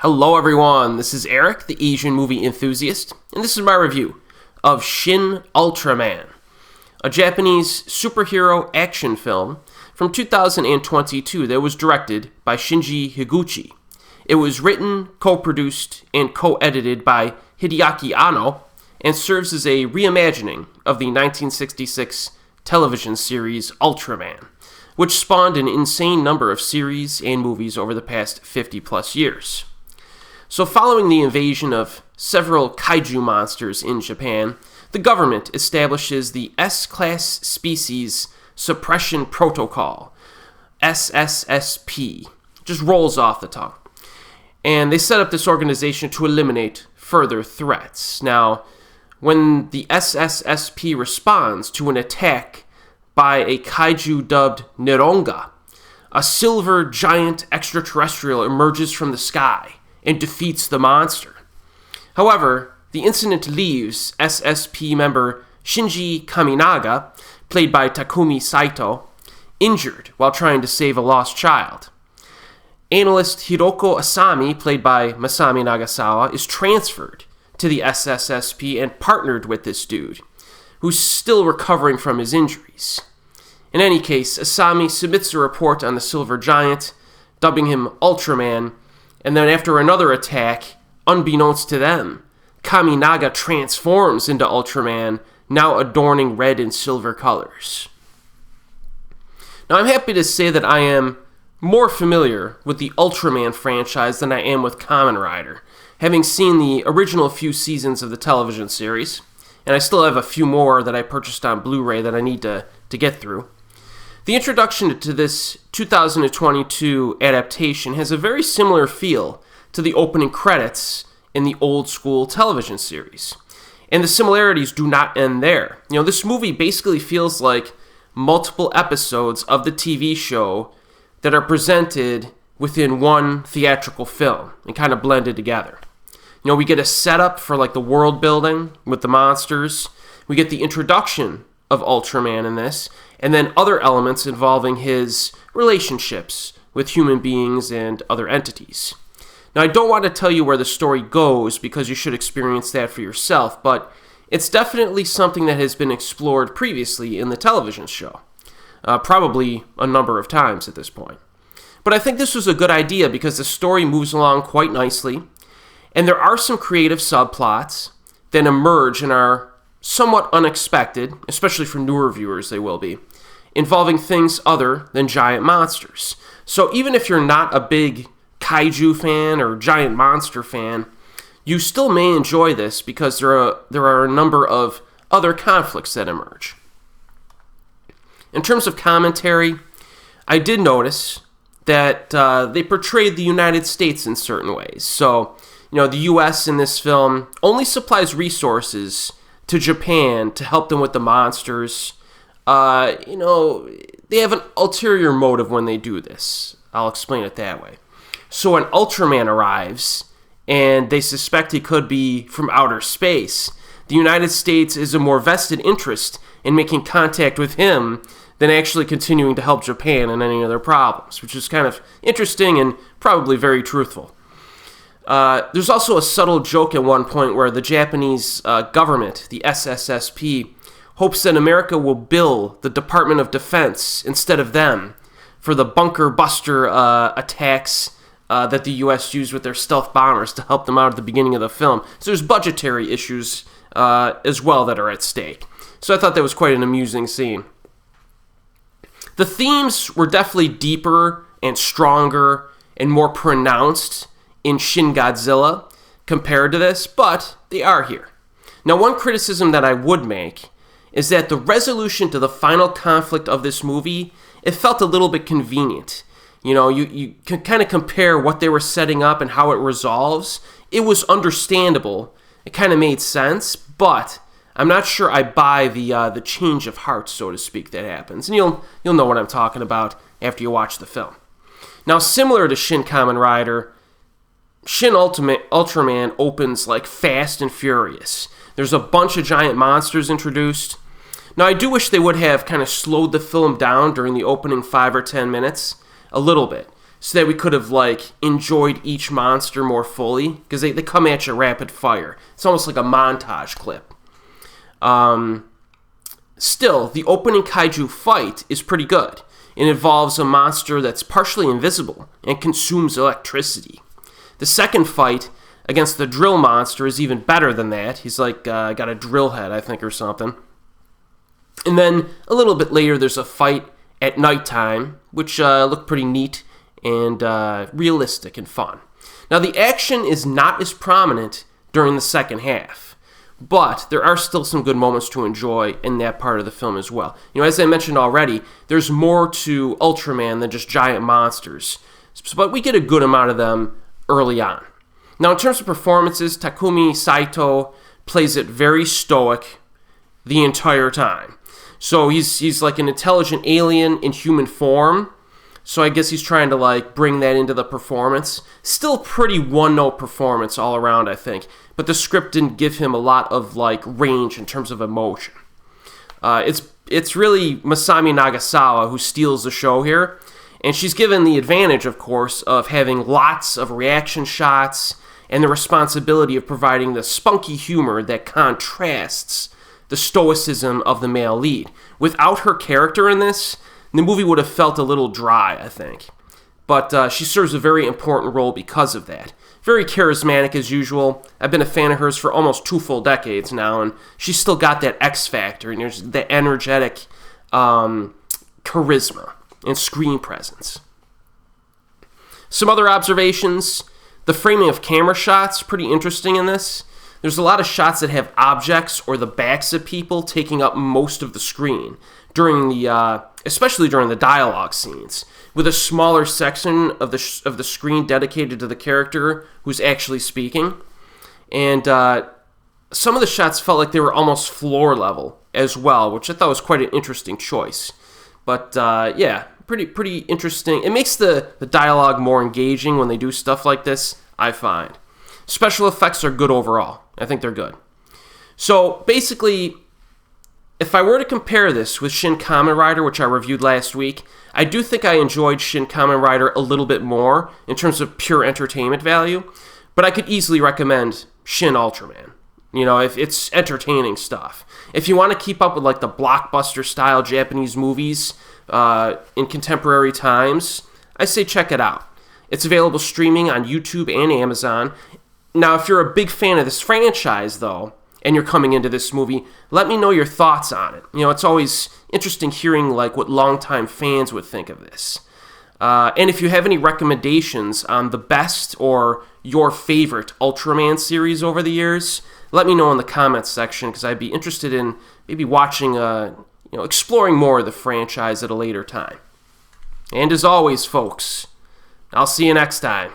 Hello everyone, this is Erik, the Asian movie enthusiast, and this is my review of Shin Ultraman, a Japanese superhero action film from 2022 that was directed by Shinji Higuchi. It was written, co-produced, and co-edited by Hideaki Anno, and serves as a reimagining of the 1966 television series Ultraman, which spawned an insane number of series and movies over the past 50 plus years. So following the invasion of several kaiju monsters in Japan, the government establishes the S-Class Species Suppression Protocol, SSSP. Just rolls off the tongue. And they set up this organization to eliminate further threats. Now, when the SSSP responds to an attack by a kaiju dubbed Neronga, a silver giant extraterrestrial emerges from the sky and defeats the monster. However, the incident leaves SSP member Shinji Kaminaga, played by Takumi Saitoh, injured while trying to save a lost child. Analyst Hiroko Asami, played by Masami Nagasawa, is transferred to the SSSP and partnered with this dude, who's still recovering from his injuries. In any case, Asami submits a report on the silver giant, dubbing him Ultraman, and then after another attack, unbeknownst to them, Kaminaga transforms into Ultraman, now adorning red and silver colors. Now I'm happy to say that I am more familiar with the Ultraman franchise than I am with Kamen Rider, having seen the original few seasons of the television series, and I still have a few more that I purchased on Blu-ray that I need to get through. The introduction to this 2022 adaptation has a very similar feel to the opening credits in the old school television series. And the similarities do not end there. This movie basically feels like multiple episodes of the TV show that are presented within one theatrical film and kind of blended together. We get a setup for like the world building with the monsters. We get the introduction of Ultraman in this, and then other elements involving his relationships with human beings and other entities. Now, I don't want to tell you where the story goes because you should experience that for yourself, but it's definitely something that has been explored previously in the television show, probably a number of times at this point. But I think this was a good idea because the story moves along quite nicely, and there are some creative subplots that emerge and are somewhat unexpected, especially for newer viewers they will be, involving things other than giant monsters. So even if you're not a big kaiju fan or giant monster fan, you still may enjoy this because there are a number of other conflicts that emerge. In terms of commentary, I did notice that they portrayed the United States in certain ways. So, the U.S. in this film only supplies resources to Japan to help them with the monsters. They have an ulterior motive when they do this. I'll explain it that way. So when Ultraman arrives, and they suspect he could be from outer space, the United States is a more vested interest in making contact with him than actually continuing to help Japan in any of their problems, which is kind of interesting and probably very truthful. There's also a subtle joke at one point where the Japanese government, the SSSP, hopes that America will bill the Department of Defense instead of them for the bunker buster attacks that the U.S. used with their stealth bombers to help them out at the beginning of the film. So there's budgetary issues as well that are at stake. So I thought that was quite an amusing scene. The themes were definitely deeper and stronger and more pronounced in Shin Godzilla compared to this, but they are here. Now, one criticism that I would make is that the resolution to the final conflict of this movie, it felt a little bit convenient. You can kind of compare what they were setting up and how it resolves. It was understandable. It kind of made sense, but I'm not sure I buy the change of heart, so to speak, that happens. And you'll know what I'm talking about after you watch the film. Now, similar to Shin Kamen Rider, Shin Ultraman opens like fast and furious. There's a bunch of giant monsters introduced. Now, I do wish they would have kind of slowed the film down during the opening 5 or 10 minutes a little bit, so that we could have like enjoyed each monster more fully, because they come at you rapid fire. It's almost like a montage clip. Still, the opening kaiju fight is pretty good. It involves a monster that's partially invisible and consumes electricity. The second fight against the drill monster is even better than that. He's like got a drill head, I think, or something. And then a little bit later, there's a fight at nighttime, which looked pretty neat and realistic and fun. Now, the action is not as prominent during the second half, but there are still some good moments to enjoy in that part of the film as well. You know, as I mentioned already, there's more to Ultraman than just giant monsters, but we get a good amount of them early on. Now, in terms of performances, Takumi Saitoh plays it very stoic the entire time. So he's like an intelligent alien in human form. So I guess he's trying to like bring that into the performance. Still pretty one-note performance all around, I think. But the script didn't give him a lot of like range in terms of emotion. It's really Masami Nagasawa who steals the show here. And she's given the advantage, of course, of having lots of reaction shots and the responsibility of providing the spunky humor that contrasts the stoicism of the male lead. Without her character in this, the movie would have felt a little dry, I think. But she serves a very important role because of that. Very charismatic as usual. I've been a fan of hers for almost 2 full decades now, and she's still got that X factor and there's that energetic charisma and screen presence. Some other observations. The framing of camera shots, pretty interesting in this. There's a lot of shots that have objects or the backs of people taking up most of the screen during the, especially during the dialogue scenes, with a smaller section of the screen dedicated to the character who's actually speaking. And some of the shots felt like they were almost floor level as well, which I thought was quite an interesting choice. But yeah, pretty interesting. It makes the dialogue more engaging when they do stuff like this, I find. Special effects are good overall. I think they're good. So basically, if I were to compare this with Shin Kamen Rider, which I reviewed last week, I do think I enjoyed Shin Kamen Rider a little bit more in terms of pure entertainment value, but I could easily recommend Shin Ultraman. You know, if it's entertaining stuff. If you want to keep up with like the blockbuster-style Japanese movies in contemporary times, I say check it out. It's available streaming on YouTube and Amazon. Now, if you're a big fan of this franchise, though, and you're coming into this movie, let me know your thoughts on it. You know, it's always interesting hearing like what longtime fans would think of this. And if you have any recommendations on the best or your favorite Ultraman series over the years, let me know in the comments section, because I'd be interested in maybe watching, exploring more of the franchise at a later time. And as always, folks, I'll see you next time.